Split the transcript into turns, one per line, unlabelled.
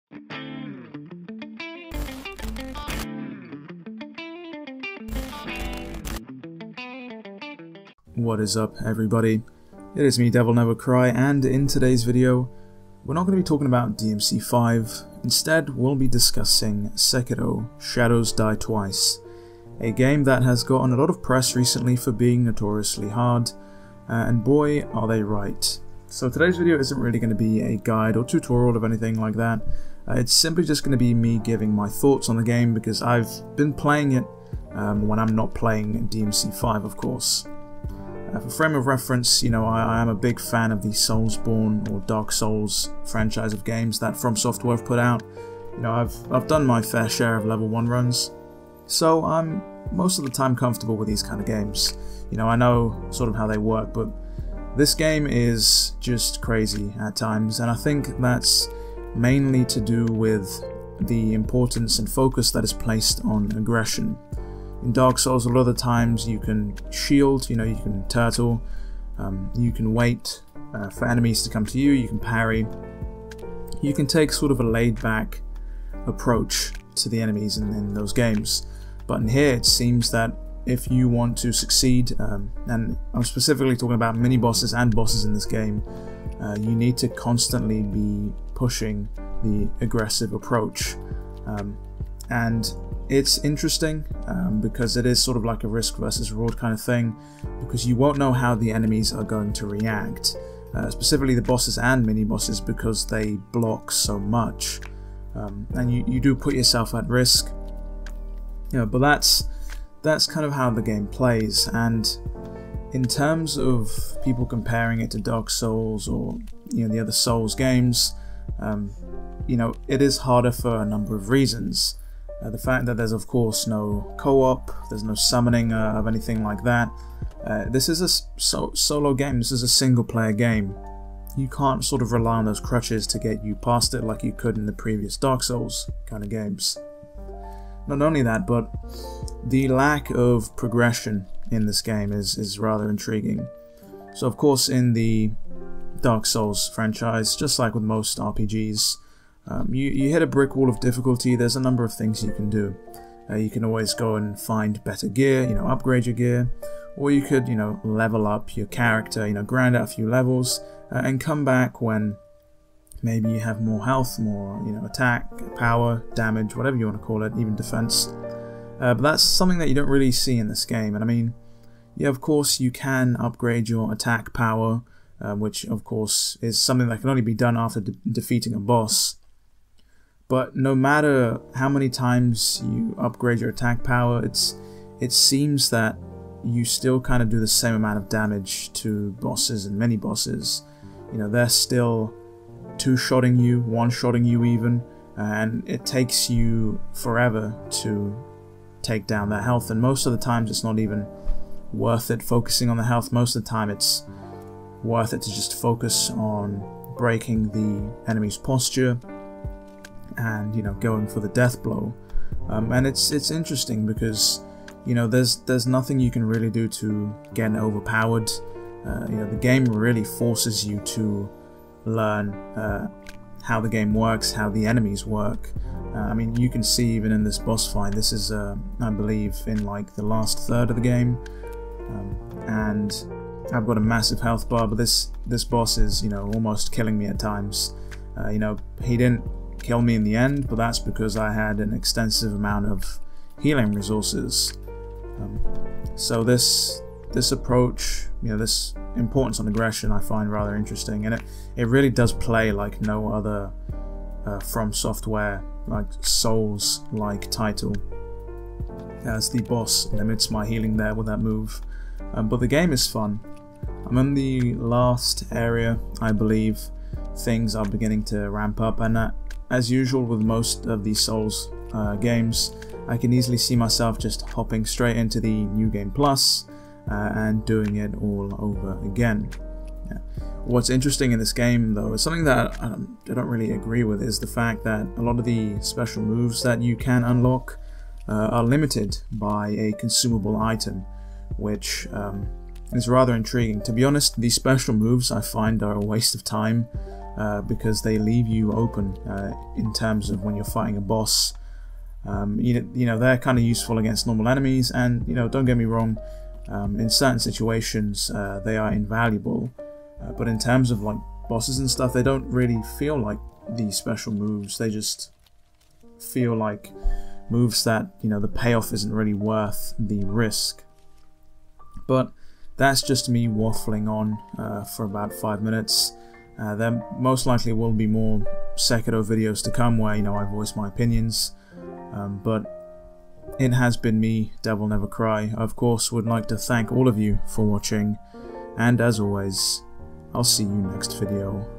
What is up, everybody? It is me, DevilNeverCry, and in today's video, we're not going to be talking about DMC5. Instead, we'll be discussing Sekiro: Shadows Die Twice, a game that has gotten a lot of press recently for being notoriously hard, and boy, are they right. So today's video isn't really going to be a guide or tutorial of anything like that. It's simply just going to be me giving my thoughts on the game because I've been playing it when I'm not playing DMC5, of course. For frame of reference, you know, I am a big fan of the Soulsborne or Dark Souls franchise of games that From Software have put out. You know, I've done my fair share of level 1 runs, so I'm most of the time comfortable with these kind of games. You know, I know sort of how they work, but this game is just crazy at times, and I think that's mainly to do with the importance and focus that is placed on aggression. In Dark Souls, a lot of the times you can shield, you know, you can turtle, you can wait for enemies to come to you, you can parry, you can take sort of a laid-back approach to the enemies in those games. But in here, it seems that if you want to succeed, and I'm specifically talking about mini-bosses and bosses in this game, you need to constantly be pushing the aggressive approach. And it's interesting because it is sort of like a risk versus reward kind of thing, because you won't know how the enemies are going to react, specifically the bosses and mini-bosses, because they block so much, and you do put yourself at risk. You know, but that's kind of how the game plays. And in terms of people comparing it to Dark Souls or, you know, the other Souls games, you know, it is harder for a number of reasons. The fact that there's of course no co-op, there's no summoning of anything like that. This is a solo game, this is a single player game. You can't sort of rely on those crutches to get you past it like you could in the previous Dark Souls kind of games. Not only that, but the lack of progression in this game is rather intriguing. So of course in the Dark Souls franchise, just like with most RPGs, you hit a brick wall of difficulty. There's a number of things you can do. You can always go and find better gear, you know, upgrade your gear, or you could, you know, level up your character, you know, grind out a few levels, and come back when maybe you have more health, more, you know, attack, power, damage, whatever you want to call it, even defense. But that's something that you don't really see in this game. And I mean, yeah, of course you can upgrade your attack power, which of course is something that can only be done after defeating a boss. But no matter how many times you upgrade your attack power, it seems that you still kind of do the same amount of damage to bosses and mini-bosses. You know, they're still two-shotting you, one-shotting you even, and it takes you forever to take down their health, and most of the times it's not even worth it focusing on the health. Most of the time it's worth it to just focus on breaking the enemy's posture and, you know, going for the death blow. And it's interesting because, you know, there's nothing you can really do to get overpowered. You know, the game really forces you to learn how the game works, how the enemies work. I mean, you can see even in this boss fight, this is I believe in like the last third of the game, and I've got a massive health bar, but this boss is, you know, almost killing me at times. You know, he didn't kill me in the end, but that's because I had an extensive amount of healing resources. So this approach, you know, this importance on aggression, I find rather interesting, and it really does play like no other From Software, like Souls-like title, as the boss limits my healing there with that move. But the game is fun. I'm in the last area, I believe. Things are beginning to ramp up, and as usual with most of these Souls games, I can easily see myself just hopping straight into the New Game Plus and doing it all over again. Yeah. What's interesting in this game, though, is something that I don't really agree with, is the fact that a lot of the special moves that you can unlock are limited by a consumable item, which is rather intriguing. To be honest, these special moves I find are a waste of time. because they leave you open in terms of when you're fighting a boss. You know, they're kind of useful against normal enemies, and you know, don't get me wrong, in certain situations they are invaluable, but in terms of like bosses and stuff, they don't really feel like these special moves. They just feel like moves that, you know, the payoff isn't really worth the risk. But that's just me waffling on for about 5 minutes. There most likely will be more Sekiro videos to come where, you know, I voice my opinions. But it has been me, DevilNeverCry. I of course would like to thank all of you for watching, and as always, I'll see you next video.